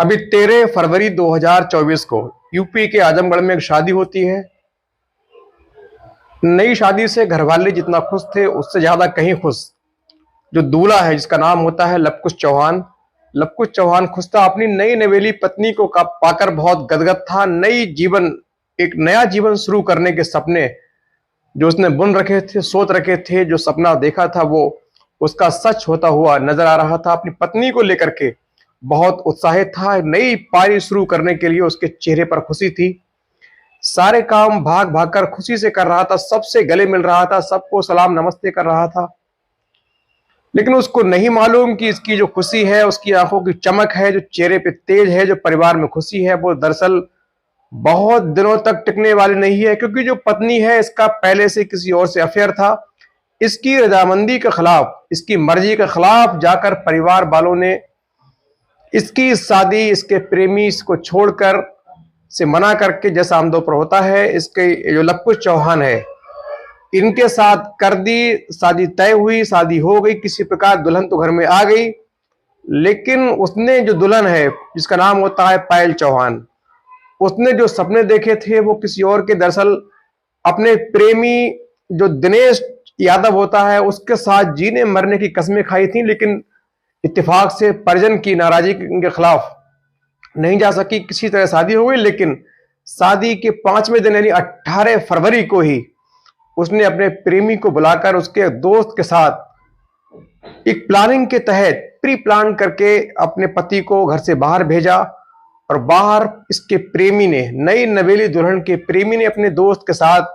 अभी 13 फरवरी 2024 को यूपी के आजमगढ़ में एक शादी होती है। नई शादी से घरवाले जितना खुश थे उससे ज्यादा कहीं खुश जो दूल्हा है, जिसका नाम होता है लवकुश चौहान। लवकुश चौहान खुश था, अपनी नई नवेली पत्नी को पाकर बहुत गदगद था। एक नया जीवन शुरू करने के सपने जो उसने बुन रखे थे, सोच रखे थे, जो सपना देखा था वो उसका सच होता हुआ नजर आ रहा था। अपनी पत्नी को लेकर के बहुत उत्साहित था। नई पारी शुरू करने के लिए उसके चेहरे पर खुशी थी। सारे काम भाग भाग कर खुशी से कर रहा था, सबसे गले मिल रहा था, सबको सलाम नमस्ते कर रहा था। लेकिन उसको नहीं मालूम कि इसकी जो खुशी है, उसकी आंखों की चमक है, जो चेहरे पे तेज है, जो परिवार में खुशी है, वो दरअसल बहुत दिनों तक टिकने वाली नहीं है। क्योंकि जो पत्नी है इसका पहले से किसी और से अफेयर था। इसकी रजामंदी के खिलाफ, इसकी मर्जी के खिलाफ जाकर परिवार वालों ने इसकी शादी इसके प्रेमी को छोड़कर से मना करके, जैसा आमतौर पर होता है, इसके जो लवकुश चौहान है इनके साथ कर दी। शादी तय हुई, शादी हो गई, किसी प्रकार दुल्हन तो घर में आ गई। लेकिन उसने जो दुल्हन है जिसका नाम होता है पायल चौहान, उसने जो सपने देखे थे वो किसी और के, दरअसल अपने प्रेमी जो दिनेश यादव होता है उसके साथ जीने मरने की कस्में खाई थी। लेकिन इत्तेफाक से परिजन की नाराजगी के खिलाफ नहीं जा सकी, किसी तरह शादी हो गई। लेकिन शादी के 5वें दिन यानी 18 फरवरी को ही उसने अपने प्रेमी को बुलाकर उसके दोस्त के साथ एक प्लानिंग के तहत प्री प्लान करके अपने पति को घर से बाहर भेजा। और बाहर इसके प्रेमी ने, नई नवेली दुल्हन के प्रेमी ने अपने दोस्त के साथ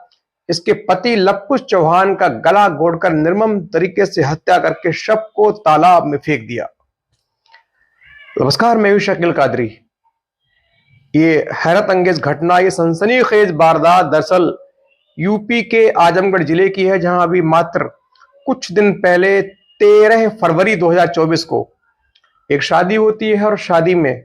इसके पति लवकुश चौहान का गला घोटकर निर्मम तरीके से हत्या करके शव को तालाब में फेंक दिया। नमस्कार, मैं हूं शकील कादरी। ये हैरत अंगेज घटना, ये सनसनीखेज वारदात दरअसल यूपी के आजमगढ़ जिले की है, जहां अभी मात्र कुछ दिन पहले 13 फरवरी 2024 को एक शादी होती है। और शादी में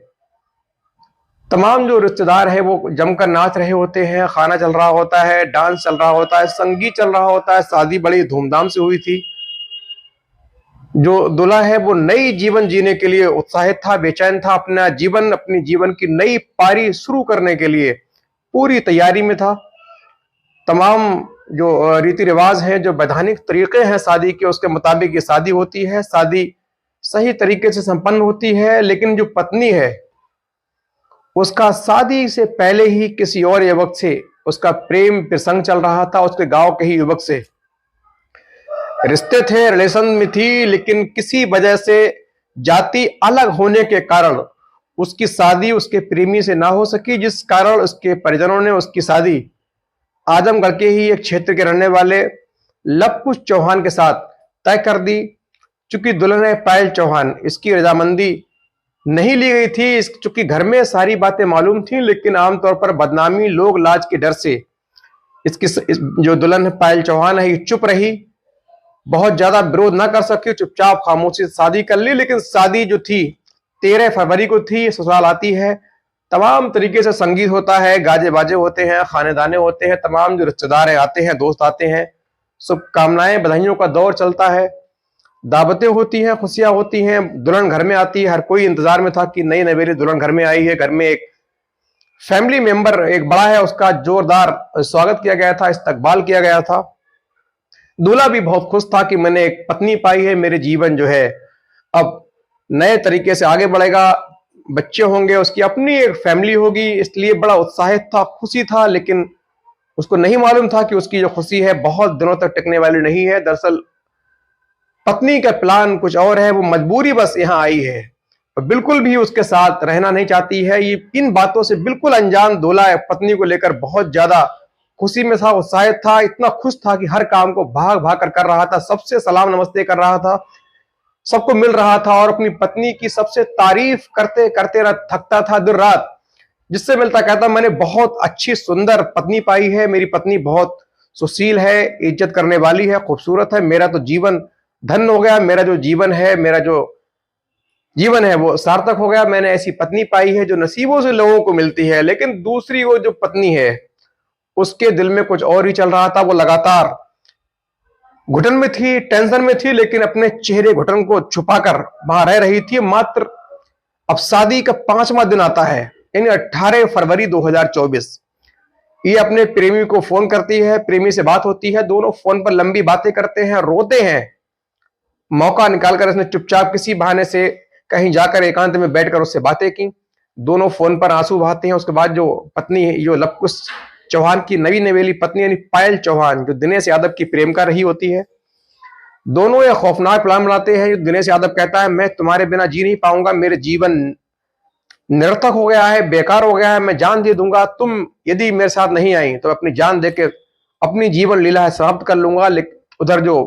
तमाम जो रिश्तेदार है वो जमकर नाच रहे होते हैं, खाना चल रहा होता है, डांस चल रहा होता है, संगीत चल रहा होता है। शादी बड़ी धूमधाम से हुई थी। जो दूल्हा है वो नई जीवन जीने के लिए उत्साहित था, बेचैन था, अपनी जीवन की नई पारी शुरू करने के लिए पूरी तैयारी में था। तमाम जो रीति रिवाज हैं, जो वैधानिक तरीके हैं शादी के, उसके मुताबिक ये शादी होती है। शादी सही तरीके से संपन्न होती है। लेकिन जो पत्नी है उसका शादी से पहले ही किसी और युवक से उसका प्रेम प्रसंग चल रहा था। उसके गांव के ही युवक से रिश्ते थे, रिलेशन में थी, लेकिन किसी वजह से जाति अलग होने के कारण उसकी शादी उसके प्रेमी से ना हो सकी, जिस कारण उसके परिजनों ने उसकी शादी आजमगढ़ के ही एक क्षेत्र के रहने वाले लवकुश चौहान के साथ तय कर दी। चूंकि दुल्हन है पायल चौहान, इसकी रजामंदी नहीं ली गई थी। चूंकि घर में सारी बातें मालूम थी, लेकिन आमतौर पर बदनामी, लोग लाज के डर से जो दुल्हन है पायल चौहान है ये चुप रही, बहुत ज्यादा विरोध ना कर सकी, चुपचाप खामोशी से शादी कर ली। लेकिन शादी जो थी 13 फरवरी को थी। ससुराल आती है, तमाम तरीके से संगीत होता है, गाजे बाजे होते हैं, खाने दाने होते हैं, तमाम जो रिश्तेदार आते हैं, दोस्त आते हैं, शुभकामनाएं बधाइयों का दौर चलता है, दावतें होती हैं, खुशियां होती हैं, दुल्हन घर में आती है। हर कोई इंतजार में था कि नई नवेली दुल्हन घर में आई है। घर में एक फैमिली मेंबर एक बड़ा है, उसका जोरदार स्वागत किया गया था, इस्तकबाल किया गया था। दूल्हा भी बहुत खुश था कि मैंने एक पत्नी पाई है, मेरे जीवन जो है अब नए तरीके से आगे बढ़ेगा, बच्चे होंगे, उसकी अपनी एक फैमिली होगी, इसलिए बड़ा उत्साहित था, खुशी था। लेकिन उसको नहीं मालूम था कि उसकी जो खुशी है बहुत दिनों तक टिकने वाली नहीं है। दरअसल पत्नी का प्लान कुछ और है, वो मजबूरी बस यहाँ आई है और बिल्कुल भी उसके साथ रहना नहीं चाहती है। ये इन बातों से बिल्कुल अनजान दूल्हा पत्नी को लेकर बहुत ज्यादा खुशी में था, उत्साहित था, इतना खुश था कि हर काम को भाग भाग कर रहा था, सबसे सलाम नमस्ते कर रहा था, सबको मिल रहा था और अपनी पत्नी की सबसे तारीफ करते करते थकता था दिन रात। जिससे मिलता कहता मैंने बहुत अच्छी सुंदर पत्नी पाई है, मेरी पत्नी बहुत सुशील है, इज्जत करने वाली है, खूबसूरत है, मेरा तो जीवन धन्य हो गया, मेरा जो जीवन है वो सार्थक हो गया, मैंने ऐसी पत्नी पाई है जो नसीबों से लोगों को मिलती है। लेकिन दूसरी वो जो पत्नी है उसके दिल में कुछ और ही चल रहा था। वो लगातार घुटन में थी, टेंशन में थी, लेकिन अपने चेहरे घुटन को छुपाकर वहां रह रही थी। मात्र अब शादी का 5वां दिन आता है, यानी 18 फरवरी 2024। ये अपने प्रेमी को फोन करती है, प्रेमी से बात होती है, दोनों फोन पर लंबी बातें करते हैं, रोते हैं। मौका निकालकर इसने चुपचाप किसी बहाने से कहीं जाकर एकांत में बैठकर उससे बातें की। दोनों फोन पर आंसू बहाते हैं। उसके बाद जो पत्नी है, जो लवकुश चौहान की नवी नवेली पत्नी यानी पायल चौहान, जो दिनेश यादव की प्रेमिका रही होती है, दोनों ये खौफनाक प्लान बनाते हैं। दिनेश यादव कहता है, मैं तुम्हारे बिना जी नहीं पाऊंगा, मेरे जीवन निरर्थक हो गया है, बेकार हो गया है, मैं जान दे दूंगा, तुम यदि मेरे साथ नहीं आई तो अपनी जान देके अपनी जीवन लीला समाप्त कर लूंगा। लेकिन उधर जो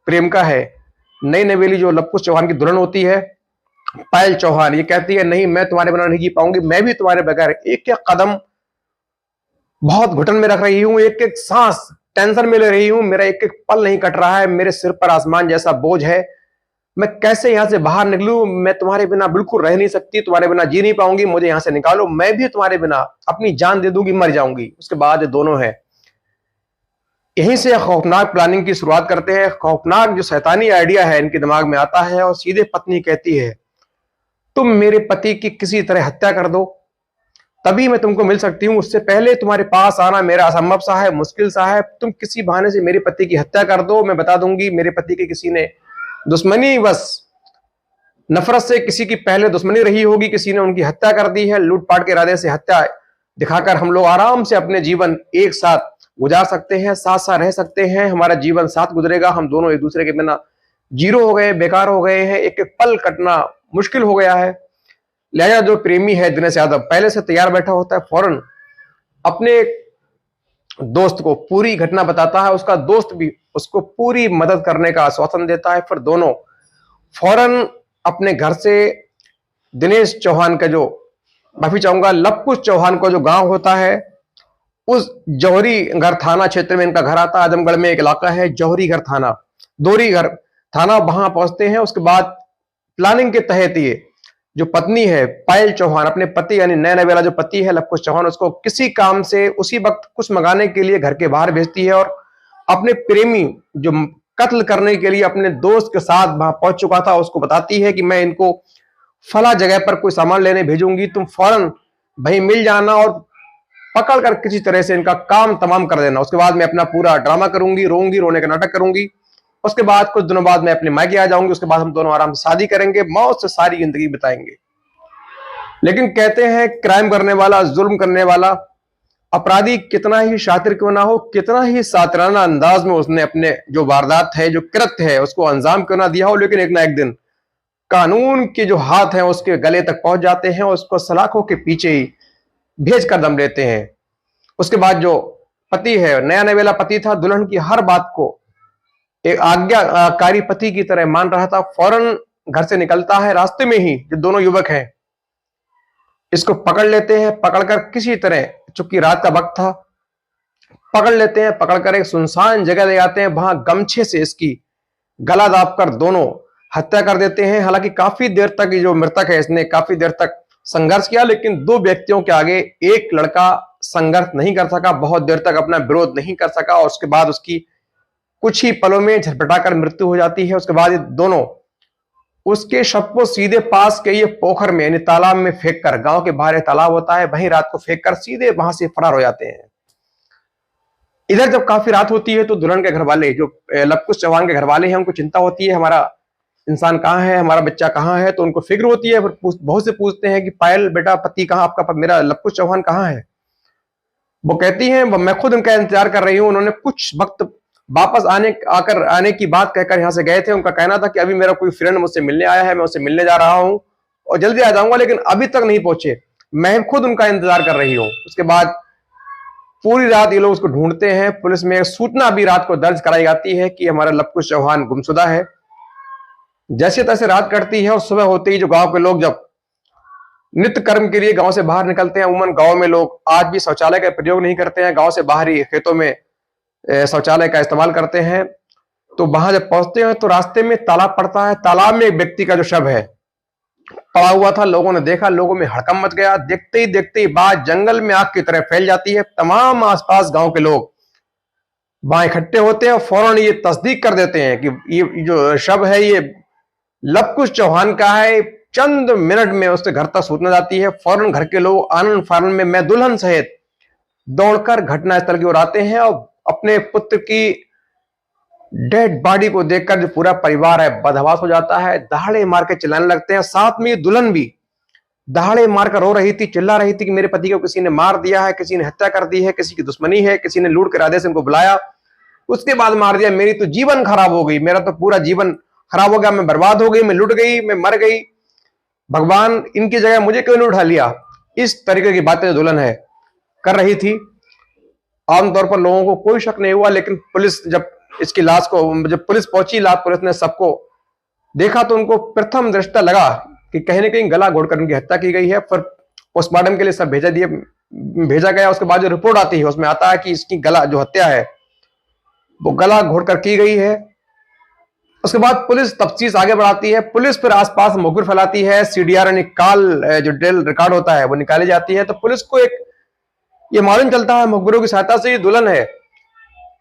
प्रेमिका है, नई नवेली जो लवकुश चौहान की दुल्हन होती है, पायल चौहान, ये कहती है, नहीं मैं तुम्हारे बिना नहीं जी पाऊंगी, मैं भी तुम्हारे बगैर एक एक कदम बहुत घुटन में रख रही हूं, एक एक सांस टेंशन में ले रही हूं, मेरा एक एक पल नहीं कट रहा है, मेरे सिर पर आसमान जैसा बोझ है, मैं कैसे यहां से बाहर निकलूं, मैं तुम्हारे बिना बिल्कुल रह नहीं सकती, तुम्हारे बिना जी नहीं पाऊंगी, मुझे यहां से निकालो, मैं भी तुम्हारे बिना अपनी जान दे दूंगी, मर जाऊंगी। उसके बाद दोनों है यहीं से खौफनाक प्लानिंग की शुरुआत करते हैं। खौफनाक जो शैतानी आइडिया है इनके दिमाग में आता है और सीधे पत्नी कहती है, तुम मेरे पति की किसी तरह हत्या कर दो, तभी मैं तुमको मिल सकती हूँ, उससे पहले तुम्हारे पास आना मेरा असंभव सा है, मुश्किल सा है, तुम किसी बहाने से मेरे पति की हत्या कर दो, मैं बता दूंगी मेरे पति की किसी ने दुश्मनी, बस नफरत से किसी की पहले दुश्मनी रही होगी, किसी ने उनकी हत्या कर दी है, लूटपाट के इरादे से हत्या दिखाकर हम लोग आराम से अपने जीवन एक साथ गुजार सकते हैं, साथ साथ रह सकते हैं, हमारा जीवन साथ गुजरेगा, हम दोनों एक दूसरे के बिना जीरो हो गए, बेकार हो गए हैं, एक एक पल कटना मुश्किल हो गया है। लिहाजा जो प्रेमी है दिनेश यादव पहले से तैयार बैठा होता है, फौरन अपने दोस्त को पूरी घटना बताता है, उसका दोस्त भी उसको पूरी मदद करने का आश्वासन देता है। फिर दोनों फौरन अपने घर से दिनेश चौहान का जो, माफी चाहूंगा, लवकुश चौहान को जो गांव होता है, उस जौहरी घर थाना क्षेत्र में इनका घर आता है। आजमगढ़ में एक इलाका है जौहरी घर थाना, दोहरी घर थाना, वहां पहुंचते हैं। उसके बाद प्लानिंग के तहत ये जो पत्नी है पायल चौहान, अपने पति यानी नया नवेला जो पति है लवकुश चौहान, उसको किसी काम से उसी वक्त कुछ मंगाने के लिए घर के बाहर भेजती है और अपने प्रेमी जो कत्ल करने के लिए अपने दोस्त के साथ वहां पहुंच चुका था उसको बताती है कि मैं इनको फला जगह पर कोई सामान लेने भेजूंगी, तुम फौरन भाई मिल जाना और पकड़ कर किसी तरह से इनका काम तमाम कर देना। उसके बाद मैं अपना पूरा ड्रामा करूंगी, रोऊंगी, रोने का नाटक करूंगी। उसके बाद कुछ दिनों बाद मैं अपने मायके आ जाऊंगी। उसके बाद हम दोनों आराम से शादी करेंगे, मौत से सारी जिंदगी बिताएंगे। लेकिन कहते हैं क्राइम करने वाला, जुल्म करने वाला अपराधी कितना ही शातिर क्यों ना हो, कितना ही सातराना अंदाज में उसने अपने जो वारदात है, जो कृत्य है, उसको अंजाम क्यों ना दिया हो, लेकिन एक ना एक दिन कानून के जो हाथ हैं उसके गले तक पहुंच जाते हैं, उसको सलाखों के पीछे ही भेज कर दम लेते हैं। उसके बाद जो पति है, नया नवेला पति था, दुल्हन की हर बात को एक आज्ञाकारी पति की तरह मान रहा था, फौरन घर से निकलता है। रास्ते में ही जो दोनों युवक हैं इसको पकड़ लेते हैं, पकड़कर किसी तरह, चूंकि रात का वक्त था, पकड़ लेते हैं, पकड़कर एक सुनसान जगह ले जाते हैं, वहां गमछे से इसकी गला दाबकर दोनों हत्या कर देते हैं। हालांकि काफी देर तक ये जो मृतक है इसने काफी देर तक संघर्ष किया, लेकिन दो व्यक्तियों के आगे एक लड़का संघर्ष नहीं कर सका, बहुत देर तक अपना विरोध नहीं कर सका और उसके बाद उसकी कुछ ही पलों में झटपटाकर मृत्यु हो जाती है। उसके बाद ये दोनों उसके शव को सीधे पास के ये पोखर में यानी तालाब में फेंक कर, गांव के बाहर तालाब होता है, वहीं रात को फेंक कर सीधे वहां से फरार हो जाते हैं। इधर जब काफी रात होती है तो दुल्हन के घर वाले, जो लवकुश चौहान के घर वाले हैं, उनको चिंता होती है हमारा इंसान कहाँ है, हमारा बच्चा कहाँ है, तो उनको फिक्र होती है। फिर बहुत से पूछते हैं कि पायल बेटा पति कहाँ आपका, मेरा लवकुश चौहान कहाँ है। वो कहती हैं मैं खुद उनका इंतजार कर रही हूँ, उन्होंने कुछ वक्त वापस आने की बात कहकर यहाँ से गए थे। उनका कहना था कि अभी मेरा कोई फ्रेंड मुझसे मिलने आया है, मैं उससे मिलने जा रहा हूँ और जल्दी आ जाऊंगा, लेकिन अभी तक नहीं पहुंचे, मैं खुद उनका इंतजार कर रही हूँ। उसके बाद पूरी रात ये लोग उसको ढूंढते हैं। पुलिस में सूचना भी रात को दर्ज कराई जाती है कि हमारा लवकुश चौहान गुमशुदा है। जैसे तैसे रात कटती है और सुबह होते ही जो गांव के लोग जब नित्य कर्म के लिए गांव से बाहर निकलते हैं, उमन गांव में लोग आज भी शौचालय का प्रयोग नहीं करते हैं, गांव से बाहरी खेतों में शौचालय का इस्तेमाल करते हैं। तो वहां जब पहुंचते हैं तो रास्ते में तालाब पड़ता है, तालाब में एक व्यक्ति का जो शव है पड़ा हुआ था, लोगों ने देखा, लोगों में हड़कंप मच गया। देखते ही बात जंगल में आग की तरह फैल जाती है। तमाम आसपास गांव के लोग वहां इकट्ठे होते हैं और फौरन ये तस्दीक कर देते हैं कि ये जो शव है ये लवकुश चौहान का है, चंद मिनट में उसके घर तक सूचना जाती है। फौरन घर के लोग आनंद फानन में मैं दुल्हन सहित दौड़कर घटनास्थल की ओर आते हैं और अपने पुत्र की डेड बॉडी को देखकर जो पूरा परिवार है बदहवास हो जाता है, दहाड़े मार के चिल्लाने लगते हैं। साथ में दुल्हन भी दहाड़े मारकर रो रही थी, चिल्ला रही थी कि मेरे पति को किसी ने मार दिया है, किसी ने हत्या कर दी है, किसी की दुश्मनी है, किसी ने लूट के इरादे से उनको बुलाया, उसके बाद मार दिया। मेरी तो जीवन खराब हो गई, मेरा तो पूरा जीवन खराब हो गया, मैं बर्बाद हो गई, मैं लुट गई, मैं मर गई, भगवान इनकी जगह मुझे क्यों नहीं उठा लिया। इस तरीके की बातें दुल्हन है कर रही थी। आमतौर पर लोगों को कोई शक नहीं हुआ, लेकिन पुलिस जब इसकी लाश को, जब पुलिस पहुंची, पुलिस ने सबको देखा तो उनको प्रथम दृष्टया लगा कि कहीं ना कहीं गला घोटकर उनकी हत्या की गई है। फिर पोस्टमार्टम के लिए सब भेजा गया। उसके बाद जो रिपोर्ट आती है उसमें आता है कि इसकी गला जो हत्या है वो गला घोटकर की गई है। उसके बाद पुलिस तफ्तीश आगे बढ़ाती है। पुलिस फिर आसपास मुखबिर फैलाती है। सीडीआर यानी कॉल जो डेल रिकॉर्ड होता है वो निकाली जाती है। तो पुलिस को ये मालूम चलता है मुखबिरों की सहायता से, ये दुल्हन है,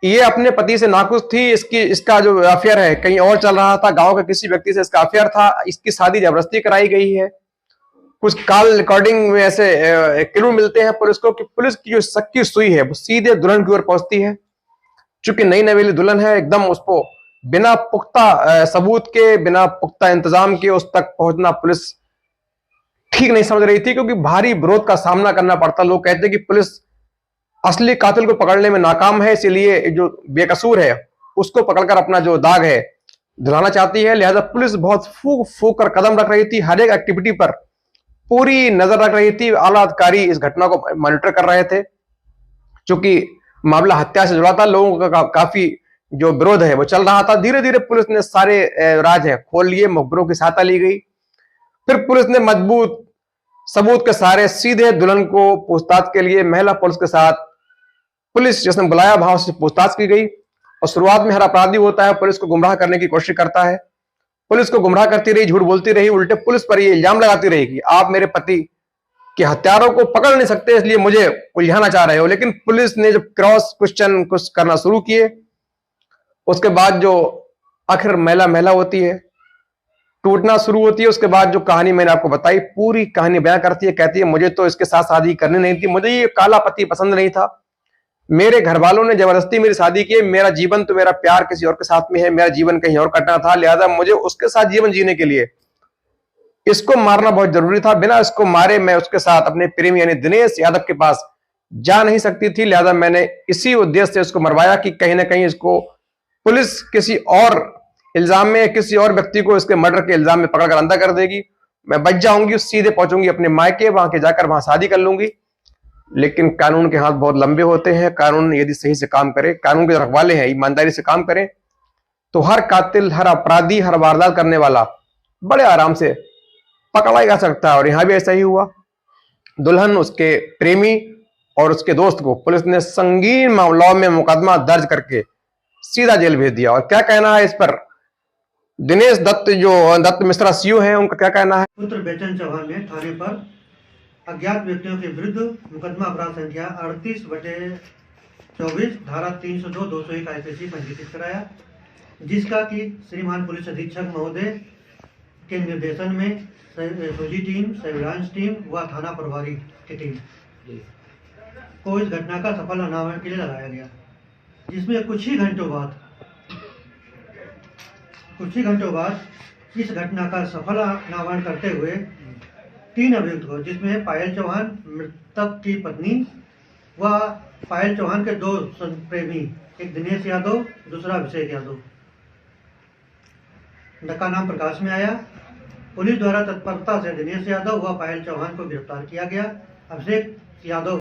ये अपने पति से नाखुश थी, इसका जो अफेयर है कहीं और चल रहा था, गांव के किसी व्यक्ति से इसका अफेयर था, इसकी शादी जबरदस्ती कराई गई है। कुछ कॉल रिकॉर्डिंग में ऐसे क्लू मिलते हैं पुलिस को कि पुलिस की जो शक की सुई है वो सीधे दुल्हन की ओर पहुंचती है। चूंकि नई नवेली दुल्हन है, एकदम उसको बिना पुख्ता सबूत के, बिना पुख्ता इंतजाम के उस तक पहुंचना पुलिस ठीक नहीं समझ रही थी, क्योंकि भारी विरोध का सामना करना पड़ता। लोग कहते हैं कि पुलिस असली कातिल को पकड़ने में नाकाम है, इसलिए जो बेकसूर है उसको पकड़कर अपना जो दाग है धुलाना चाहती है। लिहाजा पुलिस बहुत फूक फूक कर कदम रख रही थी, हर एक एक्टिविटी पर पूरी नजर रख रही थी। आला अधिकारी इस घटना को मॉनिटर कर रहे थे। चूंकि मामला हत्या से जुड़ा था, लोगों का काफी जो विरोध है वो चल रहा था। धीरे धीरे पुलिस ने सारे राज है खोल लिए, मुखबिरों की सहायता ली गई। फिर पुलिस ने मजबूत सबूत के सारे सीधे दुल्हन को पूछताछ के लिए महिला पुलिस के साथ पुलिस स्टेशन बुलाया, वहां से पूछताछ की गई। और शुरुआत में हर अपराधी होता है, पुलिस को गुमराह करने की कोशिश करता है, पुलिस को गुमराह करती रही, झूठ बोलती रही, उल्टे पुलिस पर ये इल्जाम लगाती रही कि आप मेरे पति के हत्यारों को पकड़ नहीं सकते, इसलिए मुझे उलझाना चाह रहे हो। लेकिन पुलिस ने जब क्रॉस क्वेश्चन कुछ करना शुरू किए, उसके बाद जो आखिर महिला होती है, टूटना शुरू होती है। उसके बाद जो कहानी मैंने आपको बताई, पूरी कहानी बयां करती है। कहती है मुझे तो इसके साथ शादी करनी नहीं थी, मुझे ये काला पति पसंद नहीं था, मेरे घर वालों ने जबरदस्ती मेरी शादी की, मेरा जीवन तो, मेरा प्यार किसी और के साथ में है, मेरा जीवन कहीं और कटना था, लिहाजा मुझे उसके साथ जीवन जीने के लिए इसको मारना बहुत जरूरी था। बिना इसको मारे मैं उसके साथ अपने प्रेमी यानी दिनेश यादव के पास जा नहीं सकती थी। लिहाजा मैंने इसी उद्देश्य से इसको मरवाया कि कहीं ना कहीं इसको पुलिस किसी और इल्जाम में, किसी और व्यक्ति को इसके मर्डर के इल्जाम में पकड़कर अंधा कर देगी, मैं बच जाऊंगी, सीधे पहुंचूंगी अपने मायके, वहां के जाकर वहां शादी कर लूंगी। लेकिन कानून के हाथ बहुत लंबे होते हैं। कानून यदि सही से काम करे, कानून के रखवाले हैं, ईमानदारी से काम करें, तो हर कातिल, हर अपराधी, हर वारदात करने वाला बड़े आराम से पकड़ा जा सकता है। और यहां भी ऐसा ही हुआ। दुल्हन, उसके प्रेमी और उसके दोस्त को पुलिस ने संगीन मामलों में मुकदमा दर्ज करके सीधा जेल भेज दिया। और क्या कहना है इस पर दिनेश दत्त, जो दत्त मिश्रा सीओ हैं, उनका क्या कहना है? पुत्र बेचन चौहान ने थाने पर अज्ञात व्यक्तियों के विरुद्ध मुकदमा अपराध संख्या 38/24 धारा 302, 201 IPC पंजीकृत कराया, जिसका कि श्रीमान पुलिस अधीक्षक महोदय के निर्देशन में फौजी टीम, सर्विलांस टीम व थाना प्रभारी की टीम को इस घटना का सफल अनावरण के लिए लगाया गया, जिसमें कुछ ही घंटों बाद इस घटना का सफल अनावरण करते हुए 3 अभियुक्त को, जिसमें पायल चौहान मृतक की पत्नी व पायल चौहान के 2 प्रेमी, एक दिनेश यादव, दूसरा अभिषेक यादव, का नाम प्रकाश में आया। पुलिस द्वारा तत्परता से दिनेश यादव व पायल चौहान को गिरफ्तार किया गया। अभिषेक यादव